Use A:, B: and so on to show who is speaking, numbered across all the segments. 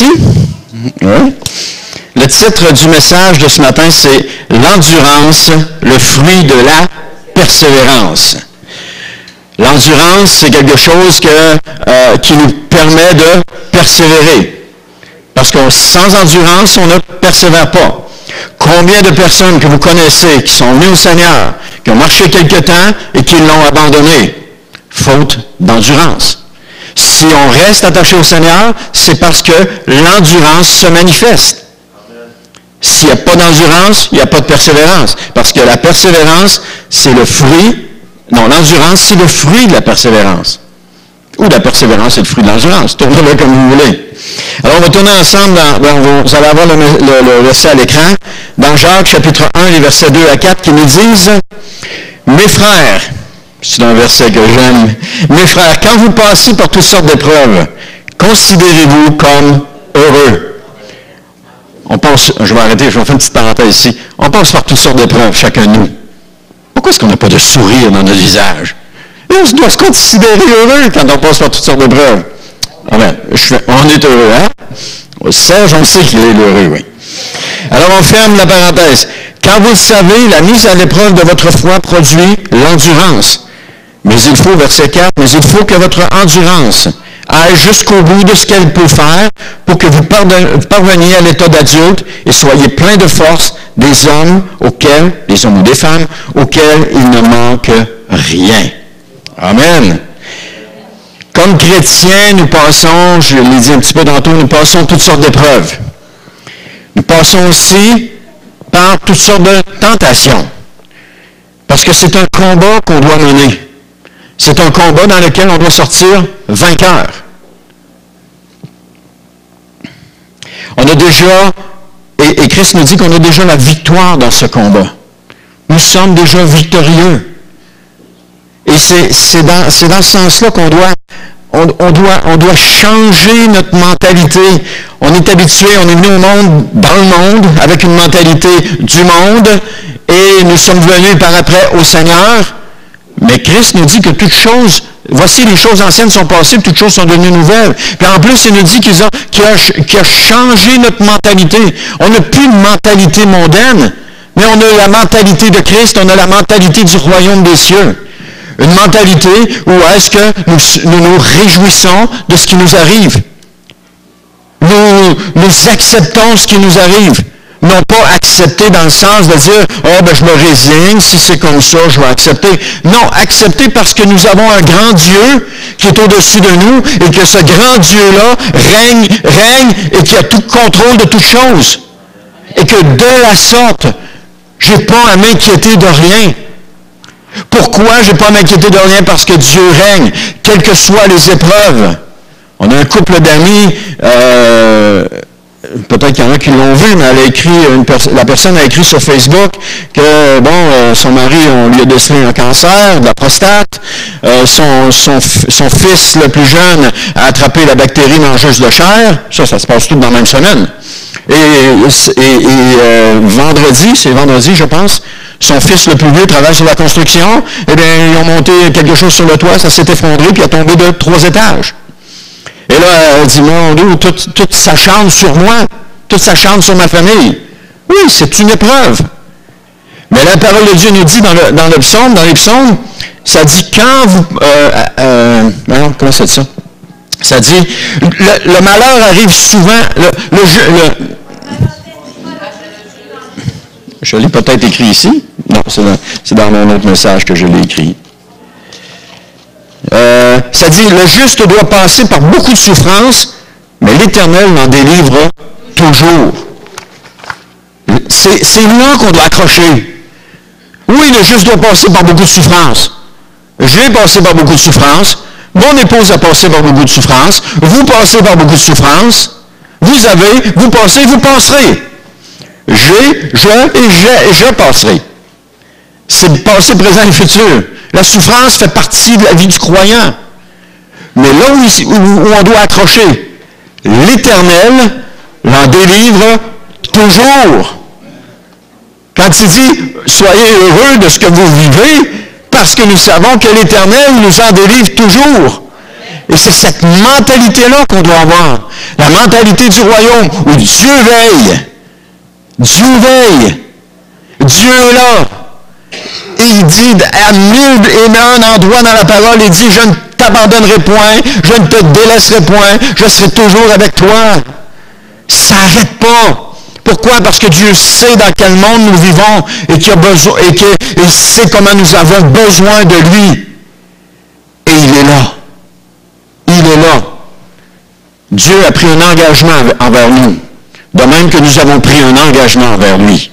A: ici? Oui. Le titre du message de ce matin, c'est « L'endurance, le fruit de la persévérance ». L'endurance, c'est quelque chose qui nous permet de persévérer. Parce que sans endurance, on ne persévère pas. Combien de personnes que vous connaissez qui sont venues au Seigneur, qui ont marché quelque temps et qui l'ont abandonné, faute d'endurance. Si on reste attaché au Seigneur, c'est parce que l'endurance se manifeste. S'il n'y a pas d'endurance, il n'y a pas de persévérance. Parce que la persévérance, c'est le fruit. Non, l'endurance, c'est le fruit de la persévérance. Ou la persévérance, c'est le fruit de l'endurance. Tournez-le comme vous voulez. Alors, on va tourner ensemble, vous allez avoir le verset à l'écran, dans Jacques, chapitre 1, les versets 2 à 4, qui nous disent « Mes frères », c'est un verset que j'aime, « Mes frères, quand vous passez par toutes sortes d'épreuves, considérez-vous comme heureux. » On passe, je vais arrêter, je vais faire une petite parenthèse ici. On passe par toutes sortes d'épreuves, chacun de nous. Pourquoi est-ce qu'on n'a pas de sourire dans notre visage? Et on doit se considérer heureux quand on passe par toutes sortes d'épreuves. Ah ben, on est heureux, hein? Serge, on sait qu'il est heureux, oui. Alors, on ferme la parenthèse. Quand vous le savez, la mise à l'épreuve de votre foi produit l'endurance. Mais il faut, verset 4, mais il faut que votre endurance aille jusqu'au bout de ce qu'elle peut faire pour que vous parveniez à l'état d'adulte et soyez plein de force des hommes ou des femmes, auxquels il ne manque rien. Amen. Comme chrétiens, nous passons, je l'ai dit un petit peu tantôt, nous passons toutes sortes d'épreuves. Nous passons aussi par toutes sortes de tentations. Parce que c'est un combat qu'on doit mener. C'est un combat dans lequel on doit sortir vainqueur. On a déjà, et Christ nous dit qu'on a déjà la victoire dans ce combat. Nous sommes déjà victorieux. Et c'est dans ce sens-là qu'on doit changer notre mentalité. On est habitué, on est venu au monde, dans le monde, avec une mentalité du monde, et nous sommes venus par après au Seigneur. Mais Christ nous dit que toutes choses, voici les choses anciennes sont passées, toutes choses sont devenues nouvelles. Puis en plus, il nous dit qu'il a changé notre mentalité. On n'a plus une mentalité mondaine, mais on a la mentalité de Christ, on a la mentalité du royaume des cieux. Une mentalité où est-ce que nous nous réjouissons de ce qui nous arrive. Nous acceptons ce qui nous arrive. Non pas accepter dans le sens de dire « Oh, ben je me résigne, si c'est comme ça, je vais accepter. » Non, accepter parce que nous avons un grand Dieu qui est au-dessus de nous et que ce grand Dieu-là règne et qui a tout contrôle de toutes choses. Et que de la sorte, je n'ai pas à m'inquiéter de rien. Pourquoi je n'ai pas à m'inquiéter de rien? Parce que Dieu règne, quelles que soient les épreuves. On a un couple d'amis, peut-être qu'il y en a qui l'ont vu, mais elle a écrit, la personne a écrit sur Facebook que, son mari, on lui a décelé un cancer de la prostate, son fils le plus jeune a attrapé la bactérie mangeuse de chair, ça se passe tout dans la même semaine. Et vendredi, c'est vendredi, je pense, son fils le plus vieux travaille sur la construction, eh bien, ils ont monté quelque chose sur le toit, ça s'est effondré, puis il a tombé de 3 étages. Et là, elle dit, mon Dieu, toute s'acharne sur moi, toute s'acharne sur ma famille. Oui, c'est une épreuve. Mais la parole de Dieu nous dit dans les psaumes, ça dit quand vous... comment ça dit ça? Ça dit, le malheur arrive souvent, je l'ai peut-être écrit ici. Non, c'est dans mon autre message que je l'ai écrit. Ça dit, le juste doit passer par beaucoup de souffrances, mais l'Éternel m'en délivre toujours. C'est là qu'on doit accrocher. Oui, le juste doit passer par beaucoup de souffrances. J'ai passé par beaucoup de souffrances. Mon épouse a passé par beaucoup de souffrances. Vous passez par beaucoup de souffrances. Vous passez, vous passerez. Je passerai. C'est le passé, présent et futur. La souffrance fait partie de la vie du croyant. Mais là où on doit accrocher, l'Éternel l'en délivre toujours. Quand il dit, soyez heureux de ce que vous vivez, parce que nous savons que l'Éternel nous en délivre toujours. Et c'est cette mentalité-là qu'on doit avoir. La mentalité du royaume où Dieu veille. Dieu veille. Dieu est là. Et il dit à mille et un endroits dans la parole, il dit, je ne t'abandonnerai point, je ne te délaisserai point, je serai toujours avec toi. Ça n'arrête pas. Pourquoi? Parce que Dieu sait dans quel monde nous vivons et qu'il a besoin, et qu'il sait comment nous avons besoin de lui. Et il est là. Il est là. Dieu a pris un engagement envers nous. De même que nous avons pris un engagement envers lui.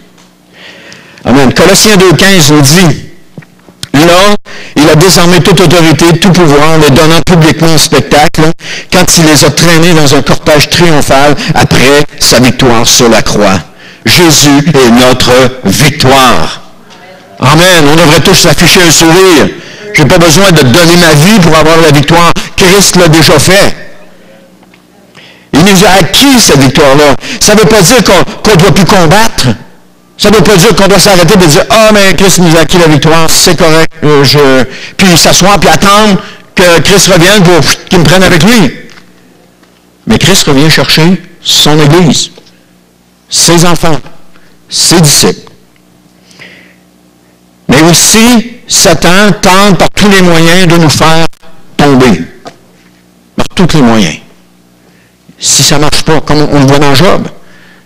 A: Amen. Colossiens 2,15 nous dit, là, il a désarmé toute autorité, tout pouvoir, les donnant publiquement en spectacle, quand il les a traînés dans un cortège triomphal après sa victoire sur la croix. Jésus est notre victoire. Amen. On devrait tous afficher un sourire. Je n'ai pas besoin de donner ma vie pour avoir la victoire. Christ l'a déjà fait. Il nous a acquis cette victoire-là. Ça ne veut pas dire qu'on ne doit plus combattre. Ça ne veut pas dire qu'on doit s'arrêter de dire « Ah, mais Christ nous a acquis la victoire, c'est correct. » Puis s'asseoir, puis attendre que Christ revienne pour qu'il me prenne avec lui. Mais Christ revient chercher son Église, ses enfants, ses disciples. Mais aussi, Satan tente par tous les moyens de nous faire tomber. Par tous les moyens. Si ça ne marche pas, comme on le voit dans Job,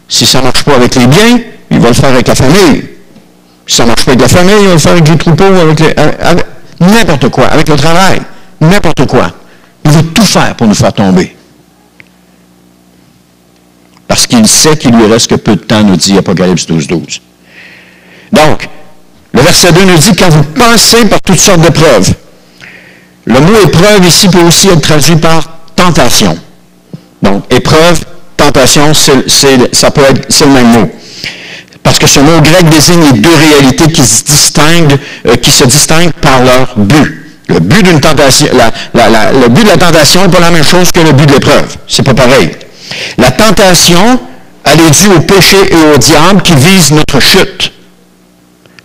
A: si ça ne marche pas avec les biens, il va le faire avec la famille. Si ça ne marche pas avec la famille, il va le faire avec les troupeaux, avec n'importe quoi, avec le travail, n'importe quoi. Il veut tout faire pour nous faire tomber. Parce qu'il sait qu'il lui reste que peu de temps, nous dit Apocalypse 12:12. Donc, le verset 2 nous dit, quand vous pensez par toutes sortes d'épreuves, le mot épreuve ici peut aussi être traduit par tentation. Donc, épreuve, tentation, c'est le même mot. Parce que ce mot grec désigne les deux réalités qui se distinguent par leur but. Le but d'une tentation, le but de la tentation n'est pas la même chose que le but de l'épreuve. C'est pas pareil. La tentation, elle est due au péché et au diable qui visent notre chute.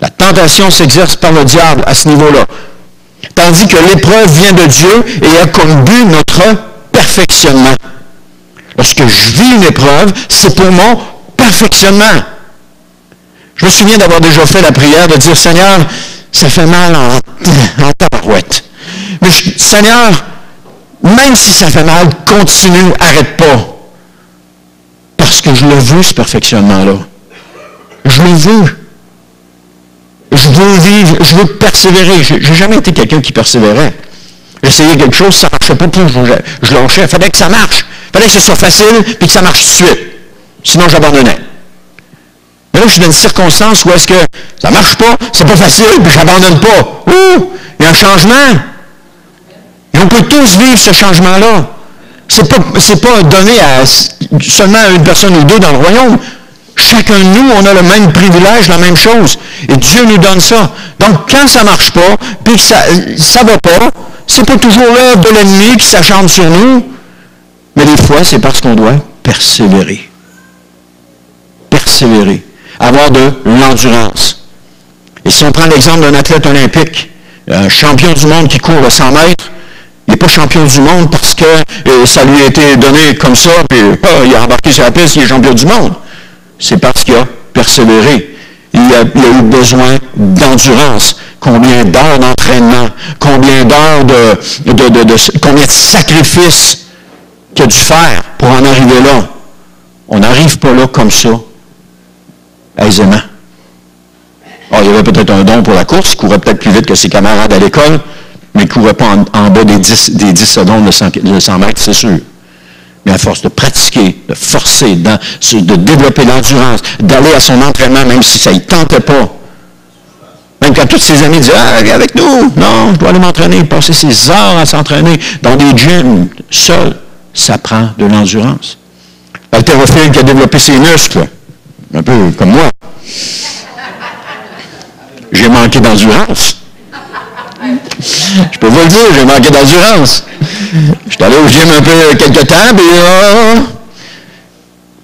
A: La tentation s'exerce par le diable à ce niveau-là. Tandis que l'épreuve vient de Dieu et a comme but notre perfectionnement. Lorsque je vis une épreuve, c'est pour mon perfectionnement. Je me souviens d'avoir déjà fait la prière de dire, Seigneur, ça fait mal en tabarouette. Mais Seigneur, même si ça fait mal, continue, arrête pas. Parce que je le veux, ce perfectionnement-là. Je le veux. Je veux vivre, je veux persévérer. Je n'ai jamais été quelqu'un qui persévérait. J'essayais quelque chose, ça ne marchait pas, puis je lâchais. Il fallait que ça marche. Il fallait que ce soit facile, puis que ça marche tout de suite. Sinon, j'abandonnais. Mais là, je suis dans une circonstance où est-ce que ça ne marche pas, c'est pas facile, puis je n'abandonne pas. Ouh! Il y a un changement. Et on peut tous vivre ce changement-là. C'est pas donné à seulement à une personne ou deux dans le royaume. Chacun de nous, on a le même privilège, la même chose. Et Dieu nous donne ça. Donc, quand ça ne marche pas, puis que ça ne va pas, c'est pas toujours l'œuvre de l'ennemi qui s'acharne sur nous, mais des fois, c'est parce qu'on doit persévérer. Persévérer. Avoir de l'endurance. Et si on prend l'exemple d'un athlète olympique, un champion du monde qui court à 100 mètres, il n'est pas champion du monde parce que ça lui a été donné comme ça, puis il a embarqué sur la piste, il est champion du monde. C'est parce qu'il a persévéré. Il a eu besoin d'endurance. Combien d'heures d'entraînement, combien d'heures combien de sacrifices qu'il a dû faire pour en arriver là. On n'arrive pas là comme ça, aisément. Alors, il y avait peut-être un don pour la course, il courait peut-être plus vite que ses camarades à l'école, mais il ne courait pas en bas des 10 secondes de 100 mètres, c'est sûr. Mais à force de pratiquer, de forcer, de développer l'endurance, d'aller à son entraînement, même si ça ne tentait pas. Même quand tous ses amis disaient « Ah, viens avec nous! » Non, je dois aller m'entraîner, passer ses heures à s'entraîner dans des gyms, seul. Ça prend de l'endurance. Haltérophile qui a développé ses muscles, un peu comme moi. J'ai manqué d'endurance. Je peux vous le dire, j'ai manqué d'endurance. Je suis allé au gym un peu quelques temps, puis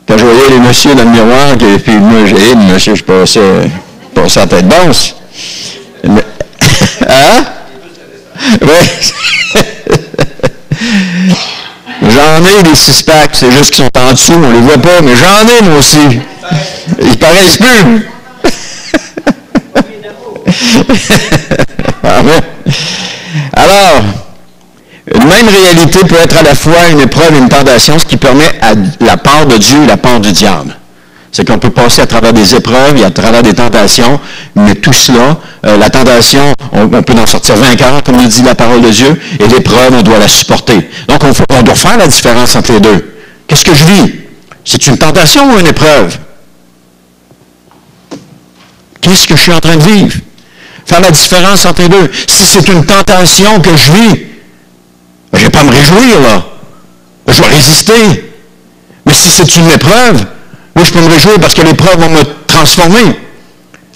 A: quand je voyais les messieurs dans le miroir, puis moi, j'ai dit, monsieur, je passais à tête basse. Hein? Oui. des six-packs, c'est juste qu'ils sont en dessous, on les voit pas, mais j'en ai moi aussi. Ils paraissent plus. Amen. Alors, une même réalité peut être à la fois une épreuve et une tentation, ce qui permet à la part de Dieu et la part du diable. C'est qu'on peut passer à travers des épreuves et à travers des tentations, mais tout cela, la tentation, on peut en sortir vainqueur, comme nous dit la parole de Dieu, et l'épreuve, on doit la supporter. Donc, on doit faire la différence entre les deux. Qu'est-ce que je vis? C'est une tentation ou une épreuve? Qu'est-ce que je suis en train de vivre? Faire la différence entre les deux. Si c'est une tentation que je vis, je ne vais pas me réjouir, là. Je vais résister. Mais si c'est une épreuve, oui, je peux me réjouir parce que l'épreuve va me transformer.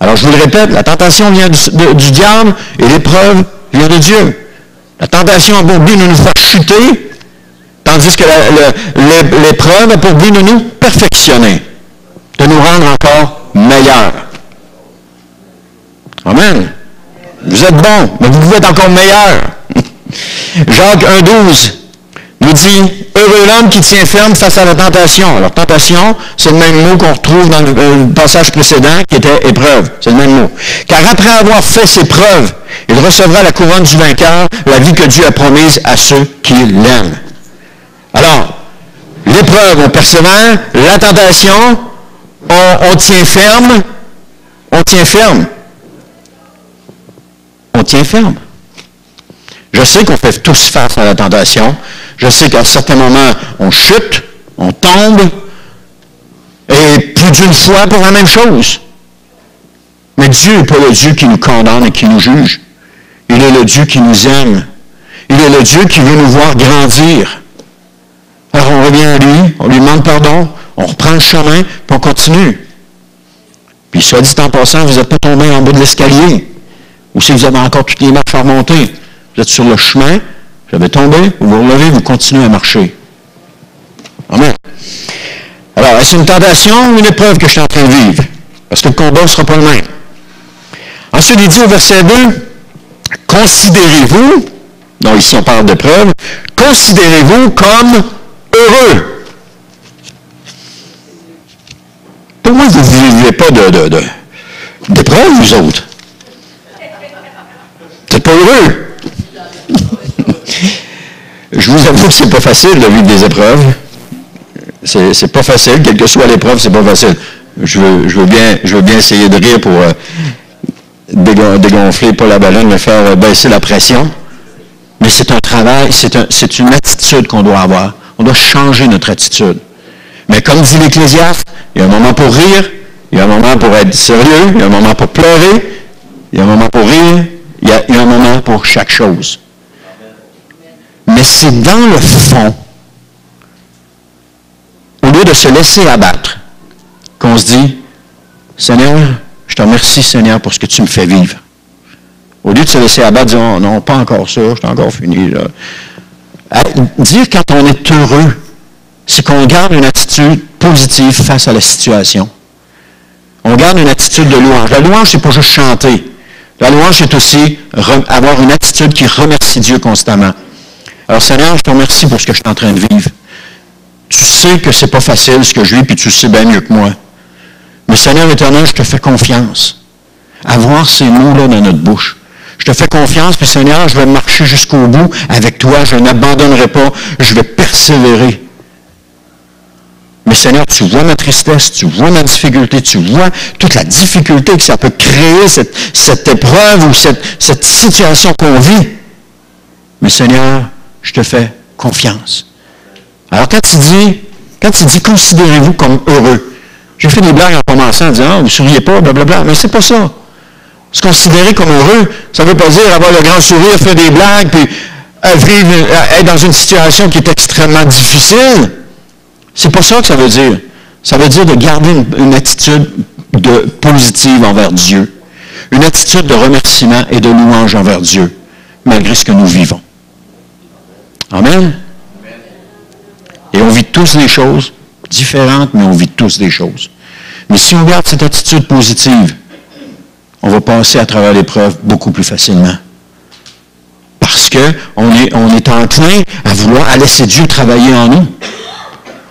A: Alors, je vous le répète, la tentation vient du diable et l'épreuve vient de Dieu. La tentation a pour but de nous faire chuter, tandis que l'épreuve a pour but de nous perfectionner, de nous rendre encore meilleurs. Amen. Vous êtes bons, mais vous pouvez être encore meilleurs. Jacques 1,12 nous dit « Heureux l'homme qui tient ferme face à la tentation ». Alors, tentation, c'est le même mot qu'on retrouve dans le passage précédent qui était épreuve. C'est le même mot. « Car après avoir fait ses preuves, il recevra la couronne du vainqueur, la vie que Dieu a promise à ceux qui l'aiment. » Alors, l'épreuve, on persévère. La tentation, on tient ferme. On tient ferme. On tient ferme. Je sais qu'on fait tous face à la tentation. Je sais qu'à certains moments, on chute, on tombe, et plus d'une fois pour la même chose. Mais Dieu n'est pas le Dieu qui nous condamne et qui nous juge. Il est le Dieu qui nous aime. Il est le Dieu qui veut nous voir grandir. Alors on revient à lui, on lui demande pardon, on reprend le chemin, puis on continue. Puis soit dit en passant, vous n'êtes pas tombé en bas de l'escalier. Ou si vous avez encore toutes les marches à remonter, vous êtes sur le chemin, vous avez tombé, vous vous relevez, vous continuez à marcher. Amen. Alors, est-ce une tentation ou une épreuve que je suis en train de vivre? Parce que le combat ne sera pas le même. Ensuite, il dit au verset 2, « Considérez-vous, » donc ici on parle d'épreuve, « Considérez-vous comme heureux. » Pour moi, vous ne vivez pas d'épreuve, vous autres. Vous n'êtes pas heureux. Je vous avoue que c'est pas facile de vivre des épreuves. C'est pas facile, quelle que soit l'épreuve, c'est pas facile. Je veux bien essayer de rire pour dégonfler pas la ballonne, mais faire baisser la pression. Mais c'est un travail, c'est une attitude qu'on doit avoir. On doit changer notre attitude. Mais comme dit l'Ecclésiaste, il y a un moment pour rire, il y a un moment pour être sérieux, il y a un moment pour pleurer, il y a un moment pour rire, il y a un moment pour chaque chose. Mais c'est dans le fond, au lieu de se laisser abattre, qu'on se dit, Seigneur, je te remercie, Seigneur, pour ce que tu me fais vivre. Au lieu de se laisser abattre, dire, oh, non, pas encore ça, je suis encore fini. Là. Dire quand on est heureux, c'est qu'on garde une attitude positive face à la situation. On garde une attitude de louange. La louange, c'est pas juste chanter. La louange, c'est aussi avoir une attitude qui remercie Dieu constamment. Alors, Seigneur, je te remercie pour ce que je suis en train de vivre. Tu sais que c'est pas facile ce que je vis, puis tu le sais bien mieux que moi. Mais Seigneur éternel, je te fais confiance. Avoir ces mots-là dans notre bouche. Je te fais confiance, puis Seigneur, je vais marcher jusqu'au bout avec toi. Je n'abandonnerai pas. Je vais persévérer. Mais Seigneur, tu vois ma tristesse, tu vois ma difficulté, tu vois toute la difficulté que ça peut créer, cette épreuve ou cette situation qu'on vit. Mais Seigneur, je te fais confiance. Alors quand il dit considérez-vous comme heureux, j'ai fait des blagues en commençant en disant, vous ne souriez pas, blablabla, mais c'est pas ça. Se considérer comme heureux, ça ne veut pas dire avoir le grand sourire, faire des blagues, puis être dans une situation qui est extrêmement difficile. C'est pas ça que ça veut dire. Ça veut dire de garder une attitude positive envers Dieu. Une attitude de remerciement et de louange envers Dieu, malgré ce que nous vivons. Amen. Et on vit tous des choses différentes, mais on vit tous des choses. Mais si on garde cette attitude positive, on va passer à travers l'épreuve beaucoup plus facilement. Parce qu'on est enclin à laisser Dieu travailler en nous.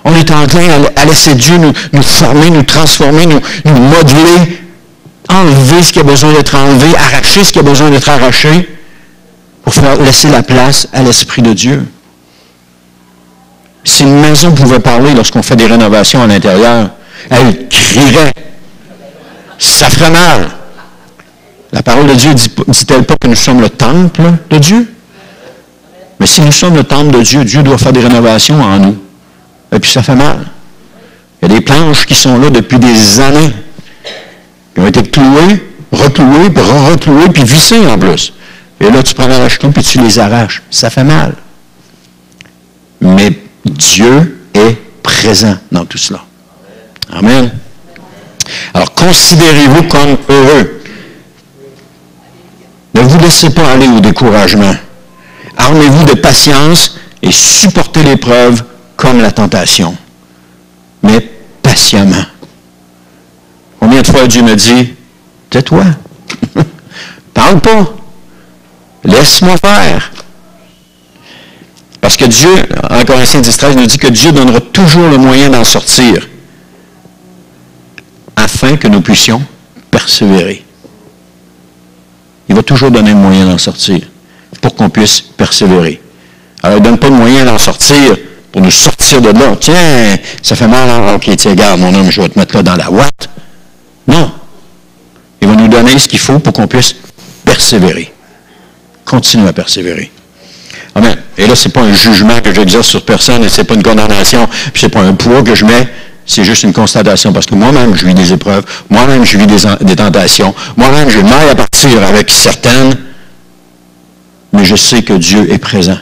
A: On est enclin à laisser Dieu nous former, nous transformer, nous modeler, enlever ce qui a besoin d'être enlevé, arracher ce qui a besoin d'être arraché, pour laisser la place à l'Esprit de Dieu. Si une maison pouvait parler lorsqu'on fait des rénovations à l'intérieur, elle crierait. Ça ferait mal. La parole de Dieu dit-elle pas que nous sommes le temple de Dieu? Mais si nous sommes le temple de Dieu, Dieu doit faire des rénovations en nous. Et puis ça fait mal. Il y a des planches qui sont là depuis des années, qui ont été clouées, reclouées, puis reclouées, puis vissées en plus. Et là, tu prends l'arrache-tout, puis tu les arraches. Ça fait mal. Mais Dieu est présent dans tout cela. Amen. Alors, considérez-vous comme heureux. Ne vous laissez pas aller au découragement. Armez-vous de patience et supportez l'épreuve comme la tentation. Mais patiemment. Combien de fois Dieu me dit, tais-toi. Parle pas. Laisse-moi faire. Parce que Dieu, en Corinthiens 10:13, nous dit que Dieu donnera toujours le moyen d'en sortir afin que nous puissions persévérer. Il va toujours donner le moyen d'en sortir pour qu'on puisse persévérer. Alors, il ne donne pas le moyen d'en sortir pour nous sortir de là. Tiens, ça fait mal. OK, tiens, regarde, mon homme, je vais te mettre là dans la ouate. Non. Il va nous donner ce qu'il faut pour qu'on puisse persévérer. Continuer à persévérer. Amen. Et là, ce n'est pas un jugement que j'exerce sur personne et ce n'est pas une condamnation, puis ce n'est pas un poids que je mets, c'est juste une constatation. Parce que moi-même, je vis des épreuves, moi-même, je vis des tentations, moi-même, j'ai mal à partir avec certaines, mais je sais que Dieu est présent.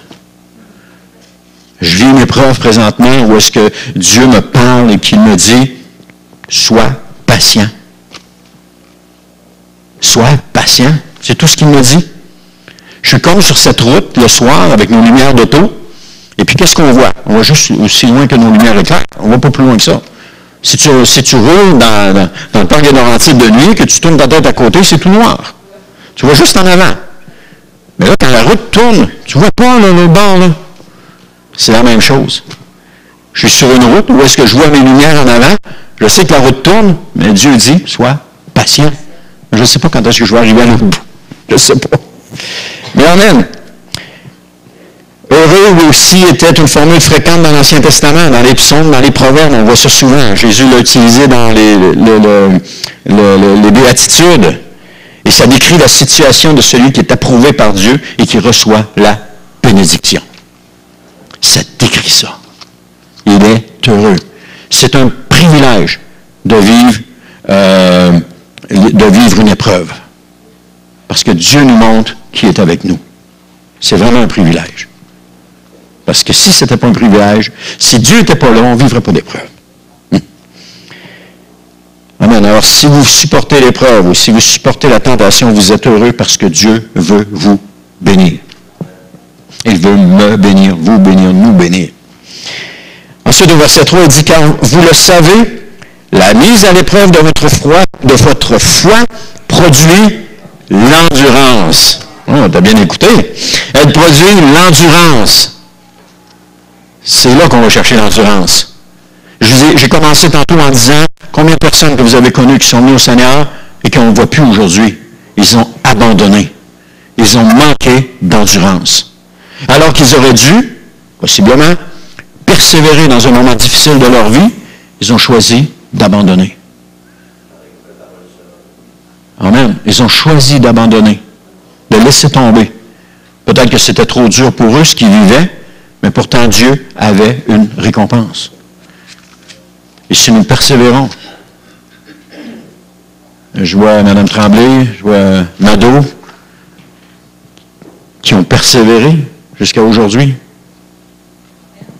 A: Je vis une épreuve présentement où est-ce que Dieu me parle et qu'il me dit, sois patient. Sois patient. C'est tout ce qu'il me dit. Je suis comme sur cette route le soir avec nos lumières d'auto. Et puis, qu'est-ce qu'on voit? On voit juste aussi loin que nos lumières éclairent. On ne va pas plus loin que ça. Si tu roules dans le parc des Laurentides de nuit, que tu tournes ta tête à côté, c'est tout noir. Tu vois juste en avant. Mais là, quand la route tourne, tu ne vois pas là, le bord, là. C'est la même chose. Je suis sur une route où est-ce que je vois mes lumières en avant. Je sais que la route tourne, mais Dieu dit, sois patient. Je ne sais pas quand est-ce que je vais arriver à l'autre bout. Je ne sais pas. Mais amen. Heureux aussi était une formule fréquente dans l'Ancien Testament, dans les psaumes, dans les proverbes, on voit ça souvent. Jésus l'a utilisé dans les béatitudes. Et ça décrit la situation de celui qui est approuvé par Dieu et qui reçoit la bénédiction. Ça décrit ça. Il est heureux. C'est un privilège de vivre une épreuve. Parce que Dieu nous montre qui est avec nous. C'est vraiment un privilège. Parce que si ce n'était pas un privilège, si Dieu n'était pas là, on ne vivrait pas d'épreuve. Amen. Alors, si vous supportez l'épreuve ou si vous supportez la tentation, vous êtes heureux parce que Dieu veut vous bénir. Il veut me bénir, vous bénir, nous bénir. Ensuite, au verset 3, il dit, car vous le savez, la mise à l'épreuve de votre foi produit l'endurance. Oh, t'as bien écouté. Elle produit l'endurance. C'est là qu'on va chercher l'endurance. J'ai commencé tantôt en disant combien de personnes que vous avez connues qui sont venues au Seigneur et qu'on ne voit plus aujourd'hui. Ils ont abandonné. Ils ont manqué d'endurance. Alors qu'ils auraient dû, possiblement, persévérer dans un moment difficile de leur vie, ils ont choisi d'abandonner. Amen. Ils ont choisi d'abandonner, de laisser tomber. Peut-être que c'était trop dur pour eux ce qu'ils vivaient, mais pourtant Dieu avait une récompense. Et si nous persévérons, je vois Mme Tremblay, je vois Nadeau, qui ont persévéré jusqu'à aujourd'hui.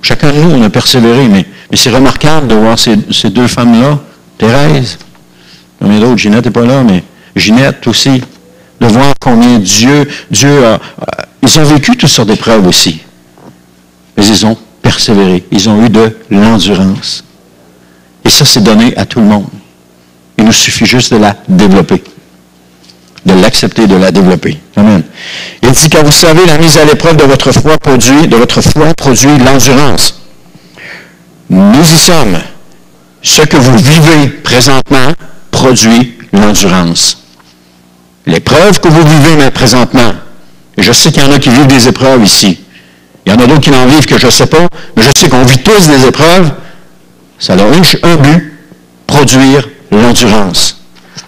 A: Chacun de nous, on a persévéré, mais c'est remarquable de voir ces deux femmes-là, Thérèse, combien d'autres, Ginette n'est pas là, mais Ginette aussi, de voir combien Dieu a... Ils ont vécu toutes sortes d'épreuves aussi, mais ils ont persévéré, ils ont eu de l'endurance. Et ça, c'est donné à tout le monde. Il nous suffit juste de la développer, de l'accepter, de la développer. Amen. Il dit, car vous savez, la mise à l'épreuve de votre foi produit l'endurance. Nous y sommes. Ce que vous vivez présentement produit l'endurance. L'épreuve que vous vivez présentement, et je sais qu'il y en a qui vivent des épreuves ici. Il y en a d'autres qui n'en vivent que je ne sais pas, mais je sais qu'on vit tous des épreuves. Ça a un but, produire l'endurance.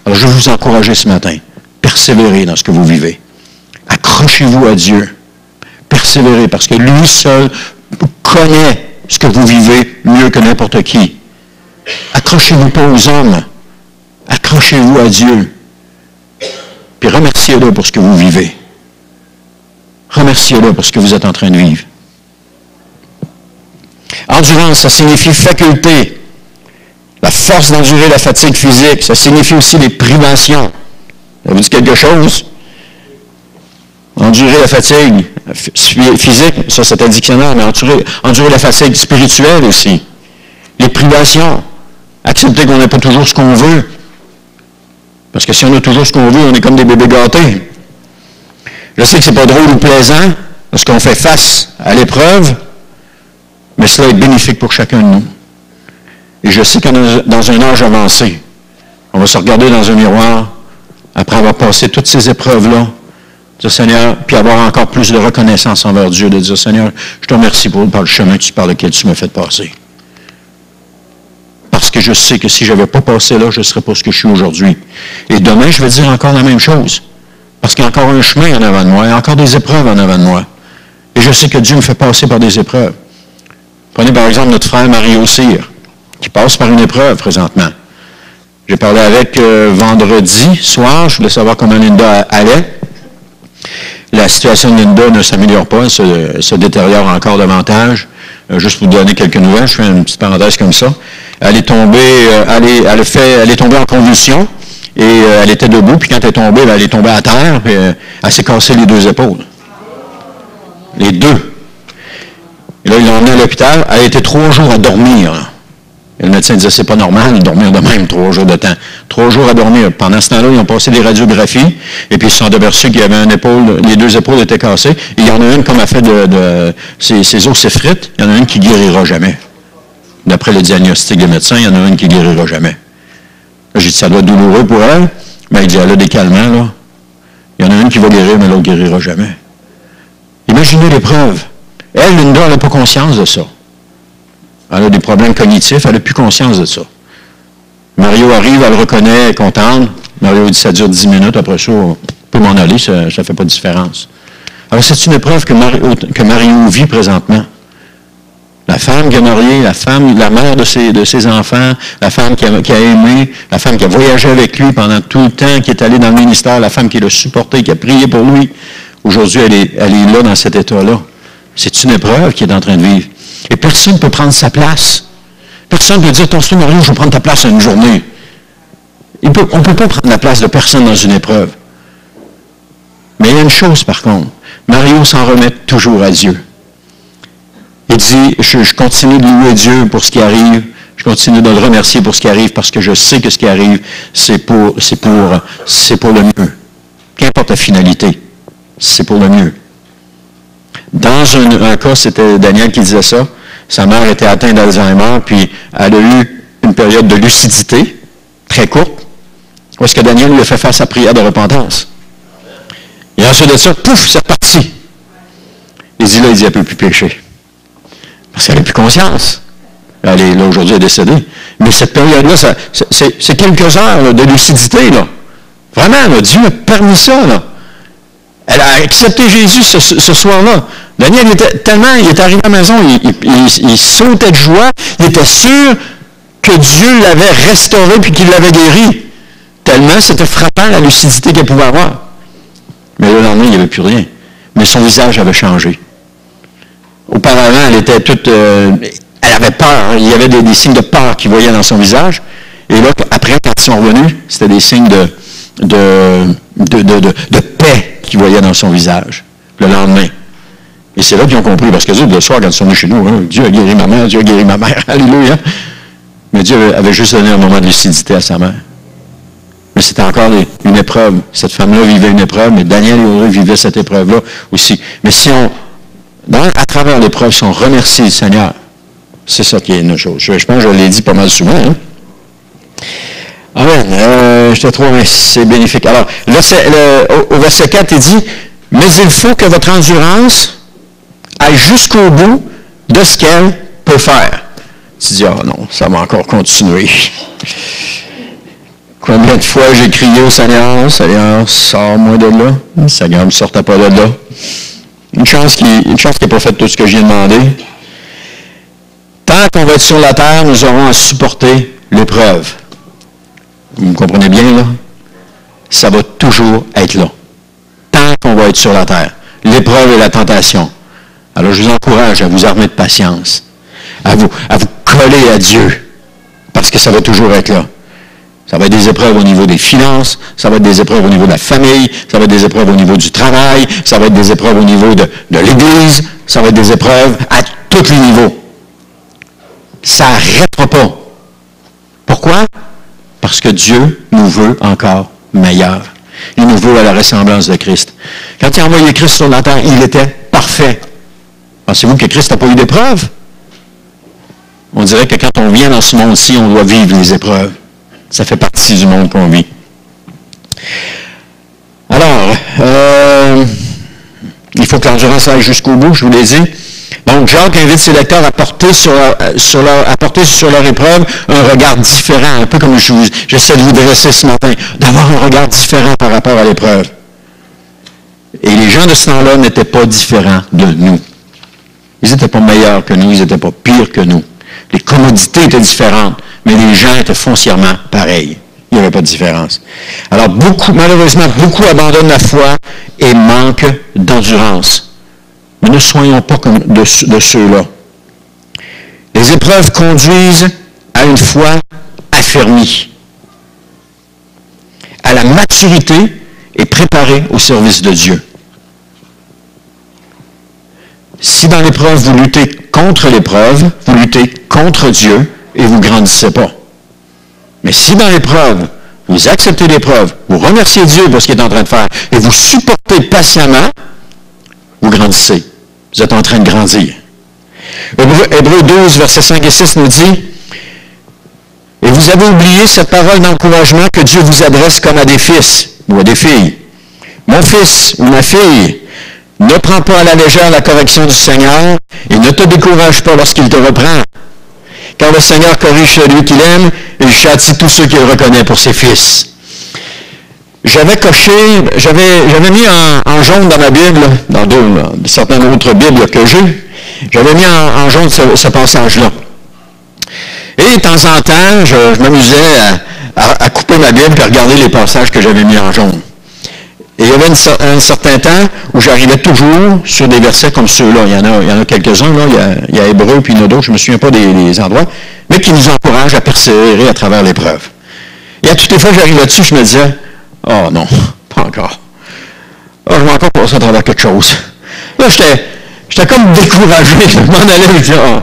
A: Alors je vais vous encourager ce matin. Persévérez dans ce que vous vivez. Accrochez-vous à Dieu. Persévérez parce que lui seul connaît ce que vous vivez mieux que n'importe qui. Accrochez-vous pas aux hommes. Accrochez-vous à Dieu. Puis remerciez-le pour ce que vous vivez. Remerciez-le pour ce que vous êtes en train de vivre. Endurance, ça signifie faculté. La force d'endurer la fatigue physique, ça signifie aussi les privations. Ça vous dit quelque chose? Endurer la fatigue physique, ça c'est un dictionnaire, mais endurer la fatigue spirituelle aussi. Les privations. Accepter qu'on n'a pas toujours ce qu'on veut. Parce que si on a toujours ce qu'on veut, on est comme des bébés gâtés. Je sais que ce n'est pas drôle ou plaisant, parce qu'on fait face à l'épreuve, mais cela est bénéfique pour chacun de nous. Et je sais que dans un âge avancé, on va se regarder dans un miroir, après avoir passé toutes ces épreuves-là, dire Seigneur, puis avoir encore plus de reconnaissance envers Dieu, de dire Seigneur, je te remercie par le chemin par lequel tu m'as fait passer. Parce que je sais que si je n'avais pas passé là, je ne serais pas ce que je suis aujourd'hui. Et demain, je vais dire encore la même chose. Parce qu'il y a encore un chemin en avant de moi, il y a encore des épreuves en avant de moi. Et je sais que Dieu me fait passer par des épreuves. Prenez par exemple notre frère Mario Cyr, qui passe par une épreuve présentement. J'ai parlé avec vendredi soir, je voulais savoir comment Linda allait. La situation de Linda ne s'améliore pas, elle se détériore encore davantage. Juste pour vous donner quelques nouvelles, je fais une petite parenthèse comme ça. Elle est tombée, elle est tombée en convulsion et elle était debout, puis quand elle est tombée, elle est tombée à terre, puis elle s'est cassé les deux épaules. Les deux. Et là, ils l'ont emmenée à l'hôpital. Elle a été 3 jours à dormir. Là. Et le médecin disait, c'est pas normal de dormir de même 3 jours de temps. 3 jours à dormir. Pendant ce temps-là, ils ont passé des radiographies, et puis ils se sont aperçus qu'il y avait une épaule, les 2 épaules étaient cassées. Et il y en a une, comme elle fait ses os s'effritent, il y en a une qui guérira jamais. D'après le diagnostic des médecins, il y en a une qui guérira jamais. Là, j'ai dit, ça doit être douloureux pour elle, mais il dit, elle a des calmants, là. Il y en a une qui va guérir, mais l'autre ne guérira jamais. Imaginez l'épreuve. Elle, Linda, elle n'a pas conscience de ça. Elle a des problèmes cognitifs, elle n'a plus conscience de ça. Mario arrive, elle le reconnaît, elle est contente. Mario dit, ça dure 10 minutes, après ça, on peut m'en aller, ça ne fait pas de différence. Alors, c'est une épreuve que Mario vit présentement. La femme qui a marié, la mère de ses enfants, la femme qui a aimé, la femme qui a voyagé avec lui pendant tout le temps, qui est allée dans le ministère, la femme qui l'a supporté, qui a prié pour lui. Aujourd'hui, elle est là, dans cet état-là. C'est une épreuve qu'il est en train de vivre. Et personne ne peut prendre sa place. Personne ne peut dire, attention Mario, je vais prendre ta place une journée. On ne peut pas prendre la place de personne dans une épreuve. Mais il y a une chose, par contre. Mario s'en remet toujours à Dieu. Il dit, je continue de louer Dieu pour ce qui arrive. Je continue de le remercier pour ce qui arrive parce que je sais que ce qui arrive, c'est pour le mieux. Qu'importe la finalité, c'est pour le mieux. Dans un cas, c'était Daniel qui disait ça. Sa mère était atteinte d'Alzheimer, puis elle a eu une période de lucidité, très courte, où est-ce que Daniel lui a fait faire sa prière de repentance. Et ensuite de ça, pouf, c'est reparti. Il dit, elle ne peut plus pécher. Parce qu'elle n'a plus conscience. Elle est là, aujourd'hui, elle est décédée. Mais cette période-là, c'est quelques heures là, de lucidité. Là. Vraiment, là, Dieu a permis ça. Là. Elle a accepté Jésus ce soir-là. Daniel il est arrivé à la maison, il sautait de joie, il était sûr que Dieu l'avait restauré puis qu'il l'avait guéri. Tellement c'était frappant la lucidité qu'elle pouvait avoir. Mais le lendemain, il n'y avait plus rien. Mais son visage avait changé. Auparavant, elle était toute... elle avait peur. Il y avait des signes de peur qu'il voyait dans son visage. Et là, après, quand ils sont revenus, c'était des signes de paix qu'il voyait dans son visage, le lendemain. Et c'est là qu'ils ont compris, parce que le soir, quand ils sont venus chez nous, hein, Dieu a guéri ma mère, Dieu a guéri ma mère, alléluia. Mais Dieu avait juste donné un moment de lucidité à sa mère. Mais c'était encore une épreuve. Cette femme-là vivait une épreuve, mais Daniel et Audrey vivaient cette épreuve-là aussi. Mais si à travers l'épreuve, si on remercie le Seigneur, C'est ça qui est une chose. Je pense que je l'ai dit pas mal souvent. Hein? Amen. Je te trouve, c'est bénéfique. Alors, au verset 4, il dit, « Mais il faut que votre endurance aille jusqu'au bout de ce qu'elle peut faire. » Tu dis, « Ah non, ça va encore continuer. » Combien de fois j'ai crié au Seigneur, « Seigneur, sors-moi de là. » Le Seigneur ne me sortait pas de là. Une chance qu'il n'ait pas fait tout ce que j'ai demandé. Tant qu'on va être sur la terre, nous aurons à supporter l'épreuve. Vous me comprenez bien, là? Ça va toujours être là. Tant qu'on va être sur la terre. L'épreuve et la tentation. Alors, je vous encourage à vous armer de patience. À vous coller à Dieu. Parce que ça va toujours être là. Ça va être des épreuves au niveau des finances, ça va être des épreuves au niveau de la famille, ça va être des épreuves au niveau du travail, ça va être des épreuves au niveau de l'Église, ça va être des épreuves à tous les niveaux. Ça n'arrêtera pas. Pourquoi? Parce que Dieu nous veut encore meilleurs. Il nous veut à la ressemblance de Christ. Quand il a envoyé Christ sur la terre, il était parfait. Pensez-vous que Christ n'a pas eu d'épreuves? On dirait que quand on vient dans ce monde-ci, on doit vivre les épreuves. Ça fait partie du monde qu'on vit. Alors, il faut que l'endurance aille jusqu'au bout, je vous l'ai dit. Donc, Jacques invite ses lecteurs à porter sur leur épreuve un regard différent, un peu comme j'essaie de vous dresser ce matin, d'avoir un regard différent par rapport à l'épreuve. Et les gens de ce temps-là n'étaient pas différents de nous. Ils n'étaient pas meilleurs que nous, ils n'étaient pas pires que nous. Les commodités étaient différentes, mais les gens étaient foncièrement pareils. Il n'y avait pas de différence. Alors, malheureusement, beaucoup abandonnent la foi et manquent d'endurance. Mais ne soyons pas comme de ceux-là. Les épreuves conduisent à une foi affermie, à la maturité et préparée au service de Dieu. Si dans l'épreuve, vous luttez contre l'épreuve, vous luttez contre Dieu et vous ne grandissez pas. Mais si dans l'épreuve, vous acceptez l'épreuve, vous remerciez Dieu pour ce qu'il est en train de faire et vous supportez patiemment, vous grandissez. Vous êtes en train de grandir. Hébreux 12, versets 5 et 6 nous dit, « Et vous avez oublié cette parole d'encouragement que Dieu vous adresse comme à des fils ou à des filles. Mon fils ou ma fille, ne prends pas à la légère la correction du Seigneur et ne te décourage pas lorsqu'il te reprend. Car le Seigneur corrige celui qu'il aime et il châtie tous ceux qu'il reconnaît pour ses fils. » J'avais mis en jaune dans ma Bible, dans certaines autres Bibles que j'ai, j'avais mis en jaune ce passage-là. Et de temps en temps, je m'amusais à couper ma Bible et à regarder les passages que j'avais mis en jaune. Et il y avait un certain temps où j'arrivais toujours sur des versets comme ceux-là. Il y en a quelques-uns, là. Il y a Hébreux, puis il y en a d'autres, je ne me souviens pas des endroits, mais qui nous encouragent à persévérer à travers l'épreuve. Et à toutes les fois que j'arrivais dessus, je me disais, « Oh non, pas encore. Oh, je vais encore passer à travers quelque chose. » Là, j'étais comme découragé. Je m'en allais et je disais, « Oh,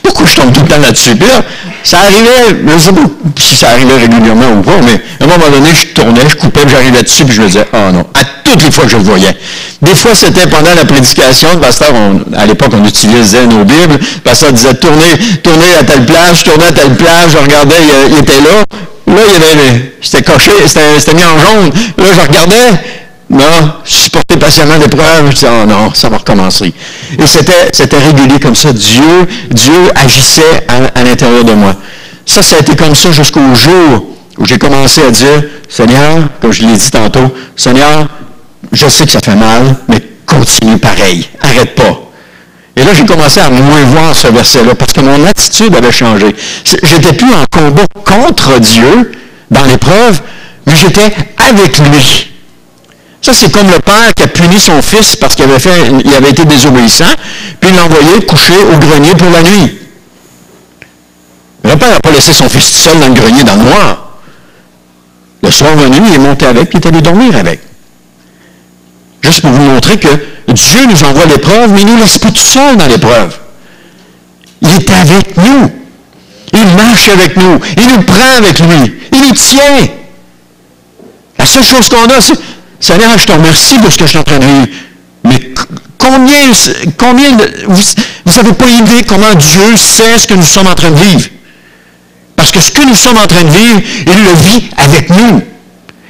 A: pourquoi je tombe tout le temps là-dessus? » Puis là, ça arrivait, je ne sais pas si ça arrivait régulièrement ou pas, mais à un moment donné, je tournais, je coupais, puis j'arrivais dessus, puis je me disais, « Oh non, à toutes les fois que je le voyais. » Des fois, c'était pendant la prédication. Le pasteur, à l'époque, on utilisait nos Bibles. Le pasteur disait, tournez à telle place, je tournais à telle place, je regardais, il était là. Là, c'était coché, c'était mis en jaune. Là, je regardais, non, je supportais patiemment l'épreuve. Je disais, oh non, ça va recommencer. Et c'était régulier comme ça. Dieu agissait à l'intérieur de moi. Ça a été comme ça jusqu'au jour où j'ai commencé à dire, Seigneur, comme je l'ai dit tantôt, Seigneur, je sais que ça fait mal, mais continue pareil. Arrête pas. Et là, j'ai commencé à moins voir ce verset-là, parce que mon attitude avait changé. J'étais plus en combat contre Dieu dans l'épreuve, mais j'étais avec lui. Ça, c'est comme le père qui a puni son fils parce qu'il avait été désobéissant, puis il l'a envoyé coucher au grenier pour la nuit. Le père n'a pas laissé son fils tout seul dans le grenier, dans le noir. Le soir venu, il est monté avec, puis il est allé dormir avec. Juste pour vous montrer que Dieu nous envoie l'épreuve, mais il ne nous laisse pas tout seul dans l'épreuve. Il est avec nous. Il marche avec nous. Il nous prend avec lui. Il nous tient. La seule chose qu'on a, c'est, Seigneur, je te remercie pour ce que je suis en train de vivre. Mais vous n'avez pas idée comment Dieu sait ce que nous sommes en train de vivre. Parce que ce que nous sommes en train de vivre, il le vit avec nous.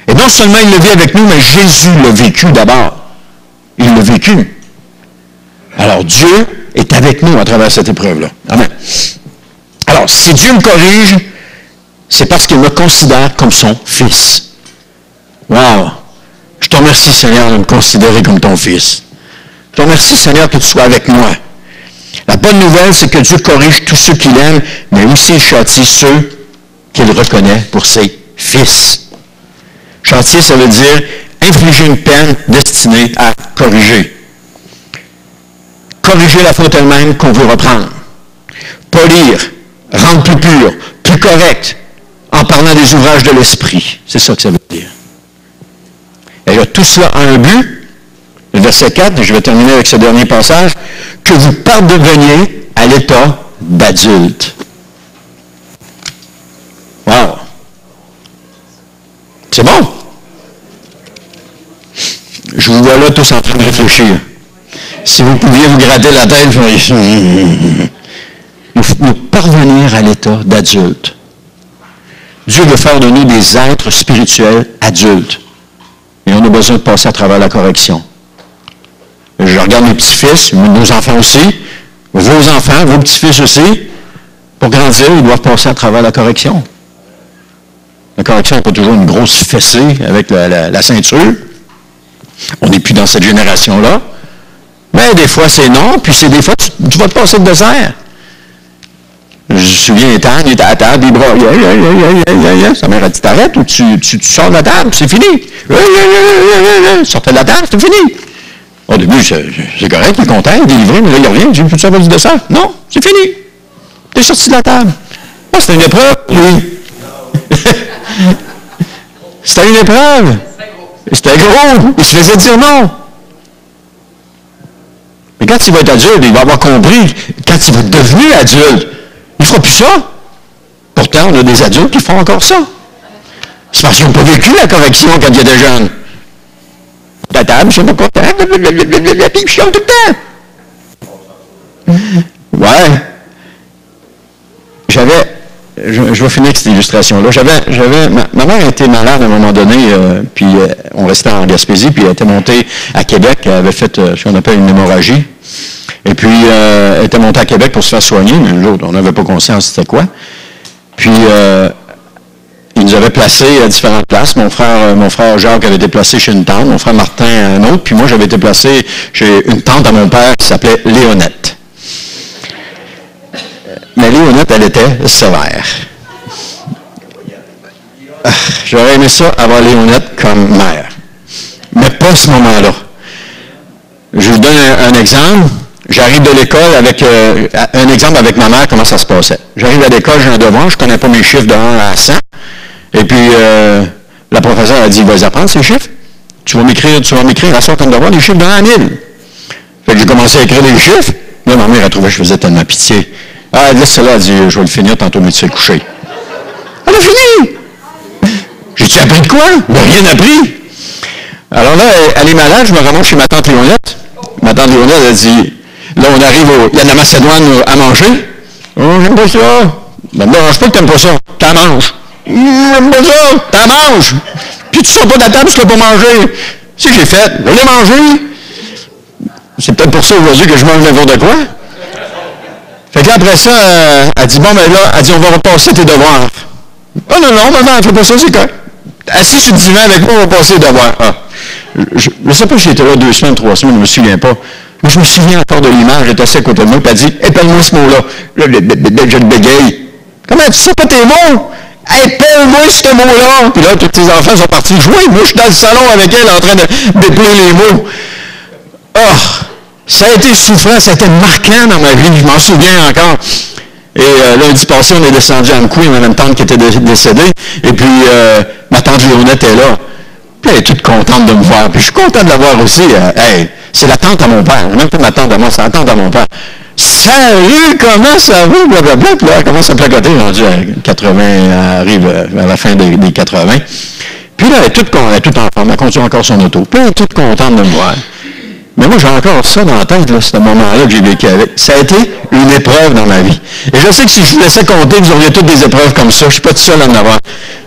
A: Et non seulement il le vit avec nous, mais Jésus l'a vécu d'abord. Il l'a vécu. Alors Dieu est avec nous à travers cette épreuve-là. Amen. Alors, si Dieu me corrige, c'est parce qu'il me considère comme son fils. Wow! Je te remercie, Seigneur, de me considérer comme ton fils. Je te remercie, Seigneur, que tu sois avec moi. La bonne nouvelle, c'est que Dieu corrige tous ceux qu'il aime, mais aussi il châtie ceux qu'il reconnaît pour ses fils. Châtier, ça veut dire infliger une peine destinée à corriger. Corriger la faute elle-même qu'on veut reprendre. Polir, rendre plus pur, plus correct, en parlant des ouvrages de l'esprit. C'est ça que ça veut dire. Et là, tout cela a un but. Le verset 4, et je vais terminer avec ce dernier passage, que vous parveniez à l'état d'adulte. Wow! C'est bon? Je vous vois là tous en train de réfléchir. Si vous pouviez vous gratter la tête, nous parvenir à l'état d'adulte. Dieu veut faire de nous des êtres spirituels adultes. Et on a besoin de passer à travers la correction. Je regarde mes petits-fils, nos enfants aussi, vos enfants, vos petits-fils aussi. Pour grandir, ils doivent passer à travers la correction. La correction n'est pas toujours une grosse fessée avec la ceinture. On n'est plus dans cette génération-là. Mais des fois, c'est non, puis c'est des fois, tu vas te passer le désert. Je me souviens, Ethan, il était à table, des bras, sa mère a dit, t'arrêtes ou tu sors de la table, c'est fini. Sortez de la table, c'est fini. Au début, c'est correct, il est content, il est délivré, mais là, il revient, il dit, peux-tu avoir du dessert? Non, c'est fini. T'es sorti de la table. Oh, c'était une épreuve, oui. C'était une épreuve. C'était gros. Il se faisait dire non. Mais quand il va être adulte, il va avoir compris, quand il va être devenu adulte, il ne fera plus ça. Pourtant, on a des adultes qui font encore ça. C'est parce qu'ils n'ont pas vécu la correction quand ils étaient jeunes. La table, je ne suis pas content, puis je chiale tout le temps. Ouais. Je vais finir avec cette illustration-là. Ma mère était malade à un moment donné, puis on restait en Gaspésie, puis elle était montée à Québec, elle avait fait ce qu'on appelle une hémorragie. Et puis, elle était montée à Québec pour se faire soigner, mais nous autres, on n'avait pas conscience c'était quoi. Puis, ils nous avaient placés à différentes places. Mon frère Jacques avait été placé chez une tante, mon frère Martin à un autre, puis moi, j'avais été placé chez une tante à mon père qui s'appelait Léonette. Mais Léonette, elle était sévère. J'aurais aimé ça, avoir Léonette comme mère. Mais pas à ce moment-là. Je vous donne un exemple. J'arrive de l'école avec un exemple avec ma mère, comment ça se passait. J'arrive à l'école, j'ai un devoir, je ne connais pas mes chiffres de 1 à 100. Et puis, la professeure a dit, vas-y apprendre ces chiffres. Tu vas m'écrire à soir comme devoir les chiffres de 1 à 1000. Fait que j'ai commencé à écrire des chiffres. Là, ma mère a trouvé que je faisais tellement pitié. Ah, laisse cela, elle dit, je vais le finir tantôt, mais tu sais coucher. Elle a fini! J'ai-tu appris de quoi? Ben, rien appris. Alors là, elle est malade, je me remonte chez ma tante Léonette. Ma tante Léonette, elle dit, là, on arrive il y a de la macédoine à manger. Oh, j'aime pas ça. Ben, ne me dérange pas que t'aimes pas ça. T'en manges. J'aime pas ça. T'en manges. Puis tu sors pas de la table si tu l'as pas mangé. C'est ce que j'ai fait. Je l'ai mangé. C'est peut-être pour ça aujourd'hui que je mange n'importe quoi. Fait que là, après ça, elle dit, bon, ben là, elle dit, on va repasser tes devoirs. Oh non, maman, elle fait pas ça, c'est quoi? Assis sur le divan avec moi, on va passer les devoirs. Ah. Je ne sais pas si j'étais là 2 semaines, 3 semaines, je ne me souviens pas. Mais je me souviens encore de l'image, j'étais assis à côté de moi, puis elle dit, épelle-moi ce mot-là. Là, je le bégaye. Comment tu sais pas tes mots? Épelle-moi ce mot-là. Puis là, tous tes enfants sont partis jouer. Moi, je suis dans le salon avec elle en train d'épeler les mots. Oh! Ça a été souffrant, ça a été marquant dans ma vie, je m'en souviens encore. Et lundi passé, on est descendu à Mkoui, on avait une tante qui était décédée, et puis ma tante Léonette est là. Puis elle est toute contente de me voir, puis je suis content de la voir aussi. Hey, c'est la tante à mon père, même pas ma tante à moi, c'est la tante à mon père. Salut, comment ça va? Blablabla, puis là, elle commence à placoter, rendu à 80, elle arrive à la fin des 80. Puis là, elle est toute en forme, elle conduit encore son auto, puis elle est toute contente de me voir. Mais moi, j'ai encore ça dans la tête, là, ce moment-là que j'ai vécu avec. Ça a été une épreuve dans ma vie. Et je sais que si je vous laissais compter, vous auriez toutes des épreuves comme ça. Je ne suis pas tout seul à en avoir.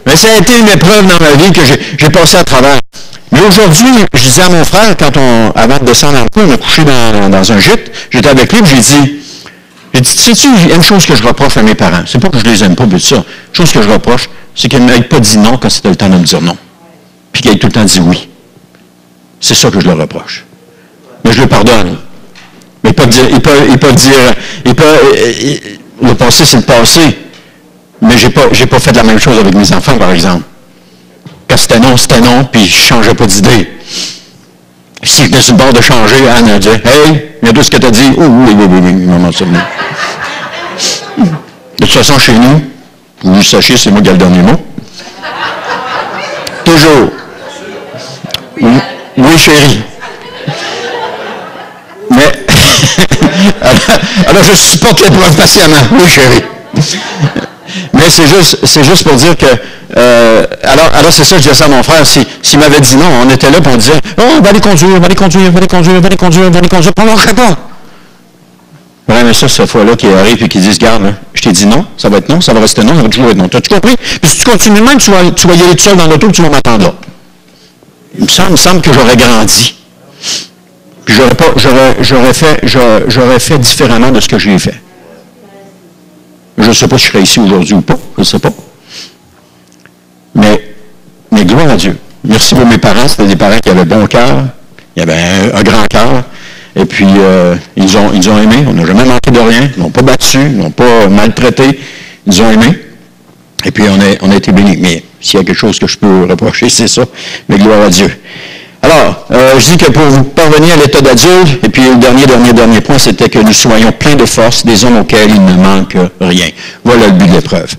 A: Mais ça a été une épreuve dans ma vie que j'ai passé à travers. Mais aujourd'hui, je disais à mon frère, avant de descendre dans le coin, on a couché dans un gîte, j'étais avec lui, j'ai dit, sais-tu, il y a une chose que je reproche à mes parents. C'est pas que je les aime pas, mais ça. Une chose que je reproche, c'est qu'ils ne m'aient pas dit non quand c'était le temps de me dire non. Puis qu'ils aient tout le temps dit oui. C'est ça que je leur reproche. Mais je le pardonne. Mais ils peuvent dire, le passé, c'est le passé. Mais j'ai pas fait la même chose avec mes enfants, par exemple. Quand c'était non, puis je changeais pas d'idée. Si j'étais sur le bord de changer, Anne a dit, hey, il y a tout ce que tu as dit. Oh, oui, maman, ça venait. De toute façon, chez nous, vous le sachez, c'est moi qui ai le dernier mot. Toujours. Oui, chérie. Mais, alors je supporte l'épreuve patiemment. Oui, chérie. Mais c'est juste pour dire que, alors c'est ça que je disais à mon frère, s'il m'avait dit non, on était là et on disait, oh, on va aller conduire, on ne marcherait pas. J'aurais aimé ça cette fois-là qui arrive et qui dit, regarde, là, je t'ai dit non, ça va être non, ça va rester non, ça va toujours être non. T'as-tu compris? Puis si tu continues même, tu vas y aller tout seul dans l'auto et tu vas m'attendre là. Il me semble que j'aurais grandi. Puis j'aurais fait différemment de ce que j'ai fait. Je ne sais pas si je serais ici aujourd'hui ou pas, je ne sais pas. Mais gloire à Dieu. Merci pour mes parents, c'était des parents qui avaient bon cœur, ils avaient un grand cœur, et puis ils ont aimé, on n'a jamais manqué de rien, ils n'ont pas battu, ils n'ont pas maltraité, ils ont aimé, et puis on a été bénis. Mais s'il y a quelque chose que je peux reprocher, c'est ça, mais gloire à Dieu. Alors, je dis que pour vous parvenir à l'état d'adulte, et puis le dernier point, c'était que nous soyons pleins de force, des hommes auxquels il ne manque rien. Voilà le but de l'épreuve.